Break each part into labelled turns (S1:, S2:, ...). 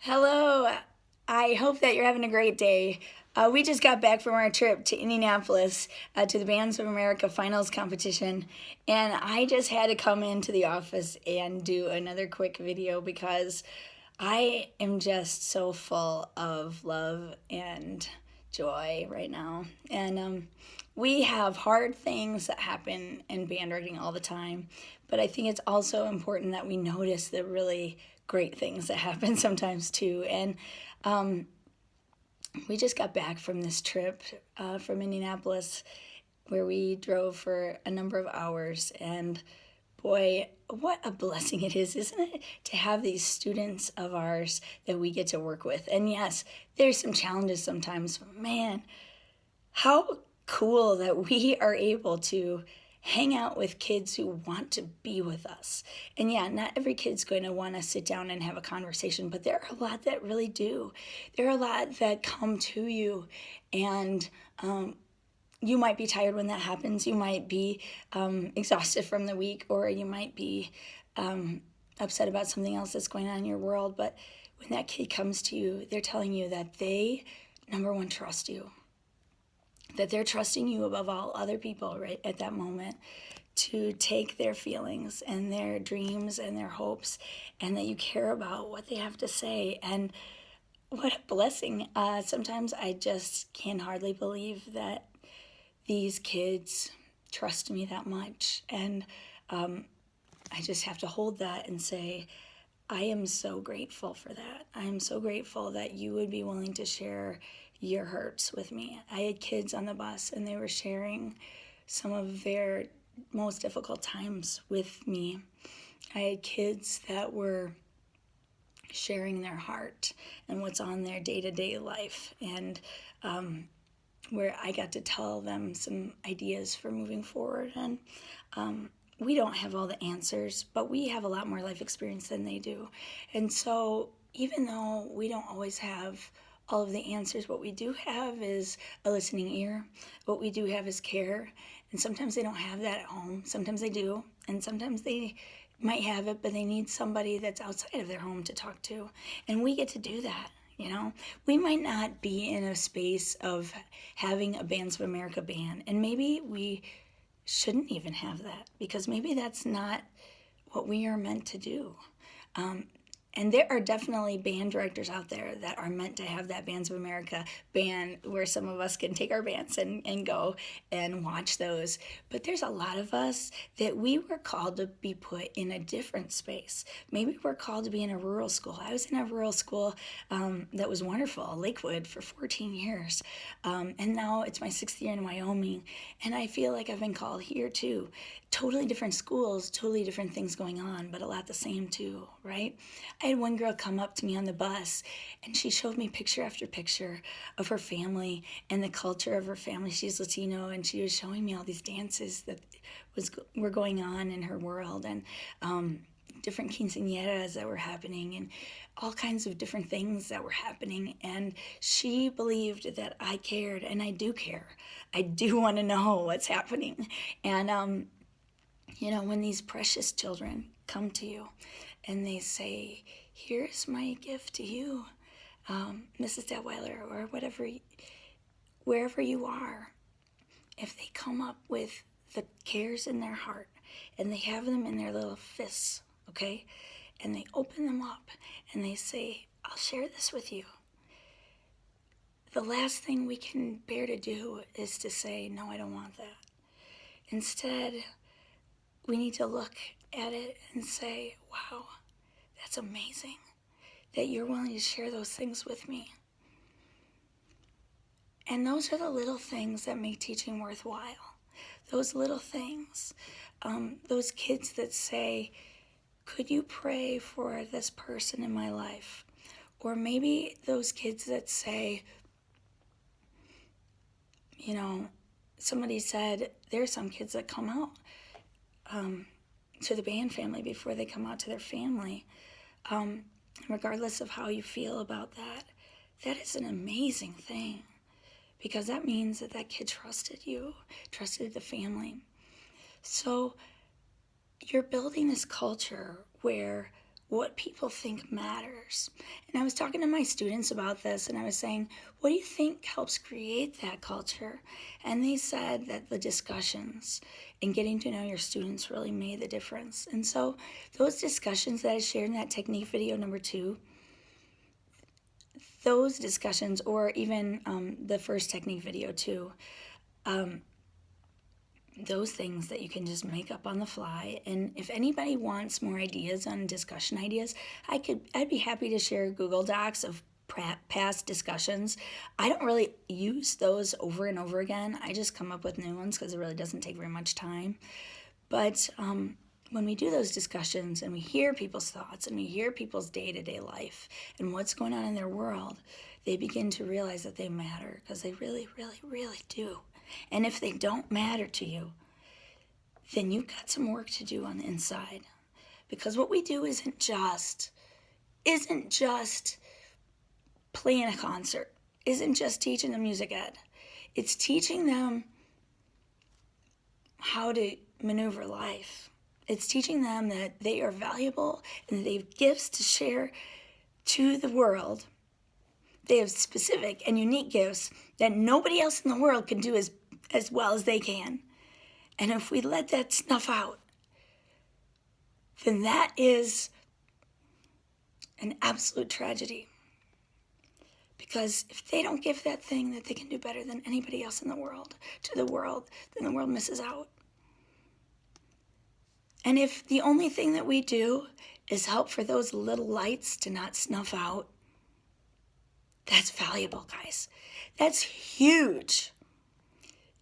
S1: Hello. I hope that you're having a great day. We just got back from our trip to Indianapolis to the Bands of America Finals competition, and I just had to come into the office and do another quick video because I am just so full of love and joy right now. And we have hard things that happen in band writing all the time, but I think it's also important that we notice the really great things that happen sometimes too. And we just got back from this trip from Indianapolis where we drove for a number of hours. And boy, what a blessing it is, isn't it, to have these students of ours that we get to work with. And yes, there's some challenges sometimes, but man, how cool that we are able to hang out with kids who want to be with us. And yeah, not every kid's going to want to sit down and have a conversation, but there are a lot that really do. There are a lot that come to you, and you might be tired when that happens. You might be exhausted from the week, or you might be upset about something else that's going on in your world. But when that kid comes to you, they're telling you that they, number one, trust you, that they're trusting you above all other people right at that moment to take their feelings and their dreams and their hopes, and that you care about what they have to say. And what a blessing. Sometimes I just can hardly believe that these kids trust me that much. And I just have to hold that and say, I am so grateful for that. I am so grateful that you would be willing to share your hurts with me. I had kids on the bus and they were sharing some of their most difficult times with me. I had kids that were sharing their heart and what's on their day-to-day life, and where I got to tell them some ideas for moving forward. And we don't have all the answers, but we have a lot more life experience than they do. And so even though we don't always have all of the answers, what we do have is a listening ear. What we do have is care. And sometimes they don't have that at home. Sometimes they do. And sometimes they might have it, but they need somebody that's outside of their home to talk to. And we get to do that. You know, we might not be in a space of having a Bands of America band, and maybe we shouldn't even have that, because maybe that's not what we are meant to do. And there are definitely band directors out there that are meant to have that Bands of America band where some of us can take our bands and go and watch those. But there's a lot of us that we were called to be put in a different space. Maybe we're called to be in a rural school. I was in a rural school that was wonderful, Lakewood, for 14 years. And now it's my 6th year in Wyoming. And I feel like I've been called here too. Totally different schools, totally different things going on, but a lot the same too, right? I had one girl come up to me on the bus, and she showed me picture after picture of her family and the culture of her family. She's Latino, and she was showing me all these dances that were going on in her world, and different quinceañeras that were happening, and all kinds of different things that were happening. And she believed that I cared, and I do care. I do want to know what's happening. And you know, when these precious children come to you and they say, here's my gift to you, Mrs. Detweiler, or whatever, wherever you are, if they come up with the cares in their heart and they have them in their little fists, okay, and they open them up and they say, I'll share this with you, the last thing we can bear to do is to say, no, I don't want that. Instead, we need to look at it and say, wow, that's amazing that you're willing to share those things with me. And those are the little things that make teaching worthwhile. Those little things. Those kids that say, could you pray for this person in my life? Or maybe those kids that say, you know, somebody said, there are some kids that come out to the band family before they come out to their family. Regardless of how you feel about that, that is an amazing thing, because that means that that kid trusted you, trusted the family. So you're building this culture where what people think matters. And I was talking to my students about this, and I was saying, what do you think helps create that culture? And they said that the discussions and getting to know your students really made the difference. And so those discussions that I shared in that technique video number 2, those discussions, or even the first technique video too, those things that you can just make up on the fly. And if anybody wants more ideas on discussion ideas, I'd be happy to share Google Docs of past discussions. I don't really use those over and over again. I just come up with new ones because it really doesn't take very much time. But when we do those discussions and we hear people's thoughts and we hear people's day-to-day life and what's going on in their world, they begin to realize that they matter, because they really, really, really do. And if they don't matter to you, then you've got some work to do on the inside. Because what we do isn't just playing a concert, isn't just teaching them music ed. It's teaching them how to maneuver life. It's teaching them that they are valuable and that they have gifts to share to the world. They have specific and unique gifts that nobody else in the world can do as well as they can. And if we let that snuff out, then that is an absolute tragedy. Because if they don't give that thing that they can do better than anybody else in the world to the world, then the world misses out. And if the only thing that we do is help for those little lights to not snuff out, that's valuable, guys. That's huge.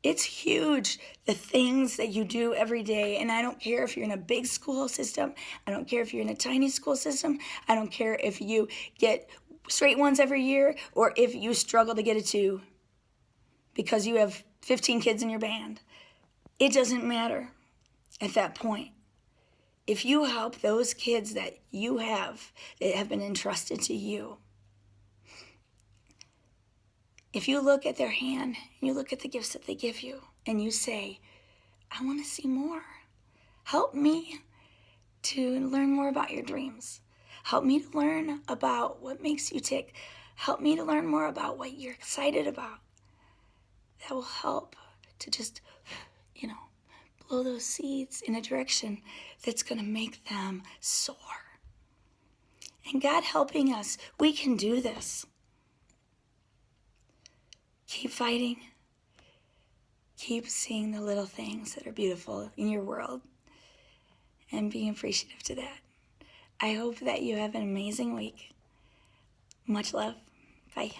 S1: It's huge, the things that you do every day. And I don't care if you're in a big school system. I don't care if you're in a tiny school system. I don't care if you get straight ones every year or if you struggle to get a 2 because you have 15 kids in your band. It doesn't matter at that point. If you help those kids that you have, that have been entrusted to you, if you look at their hand and you look at the gifts that they give you and you say, I want to see more. Help me to learn more about your dreams. Help me to learn about what makes you tick. Help me to learn more about what you're excited about. That will help to just, blow those seeds in a direction that's going to make them soar. And God helping us, we can do this. Keep fighting. Keep seeing the little things that are beautiful in your world and being appreciative to that. I hope that you have an amazing week. Much love. Bye.